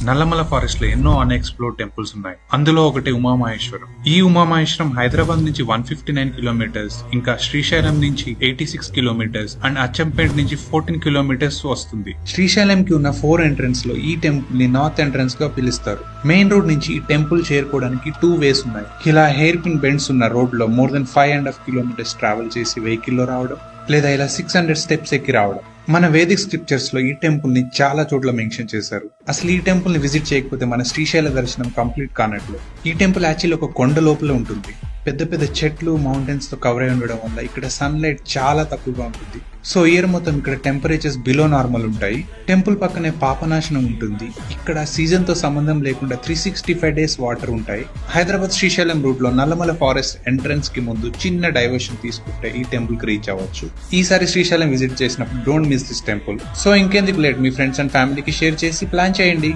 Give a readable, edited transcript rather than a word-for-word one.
Nallamala forest లో ఎన్నో unexplored temples ఉన్నాయి. అందులో ఒకటి ఉమామహేశ్వరం. ఈ ఉమామహేశ్వరం హైదరాబాద్ నుంచి 159 కిలోమీటర్స్, ఇంకా శ్రీశైలం నుంచి 86 కిలోమీటర్స్ అండ్ అచ్చంపేట నుంచి 14 కిలోమీటర్స్ వస్తుంది. శ్రీశైలం కి ఉన్న 4 ఎంట్రన్స్ లో ఈ టెంపుల్ ని నార్త్ ఎంట్రన్స్ గా పిలుస్తారు. మెయిన్ రోడ్ నుంచి ఈ టెంపుల్ చేరుకోవడానికి 2 వేస్ ఉన్నాయి. ఇలా హెయిర్ పిన్ బెండ్స్ ఉన్న రోడ్ లో more than 5.5 కిలోమీటర్స్ ట్రావెల్ చేసి వెహికల్ లో రావడం, లేదా ఇలా 600 స్టెప్స్ ఎక్కి రావడం. మన వేదిక్ స్క్రిప్చర్స్ లో ఈ టెంపుల్ ని చాలా చోట్ల మెన్షన్ చేశారు. అసలు ఈ టెంపుల్ ని విజిట్ చేయకపోతే మన శ్రీశైల దర్శనం కంప్లీట్ కానట్లు. ఈ టెంపుల్ యాక్చువల్లీ ఒక కొండ లోపల ఉంటుంది. పెద్ద పెద్ద చెట్లు, మౌంటైన్స్ తో కవర్ అయి ఉండడం వల్ల ఇక్కడ సన్లైట్ చాలా తక్కువగా ఉంటుంది. సో ఇయర్ మొత్తం ఇక్కడ టెంపరేచర్స్ బిలో నార్మల్ ఉంటాయి. టెంపుల్ పక్కనే పాపనాశనం ఉంటుంది. ఇక్కడ సీజన్ తో సంబంధం లేకుండా 365 డేస్ వాటర్ ఉంటాయి. హైదరాబాద్ శ్రీశైలం రూట్ లో నల్లమల ఫారెస్ట్ ఎంట్రన్స్ కి ముందు చిన్న డైవర్షన్ తీసుకుంటే ఈ టెంపుల్ కి రీచ్ అవ్వచ్చు. ఈసారి శ్రీశైలం విజిట్ చేసినప్పుడు don't miss this temple. So ఇంకెందుకు లేట్, మీ ఫ్రెండ్స్ అండ్ ఫ్యామిలీకి షేర్ చేసి ప్లాన్ చేయండి.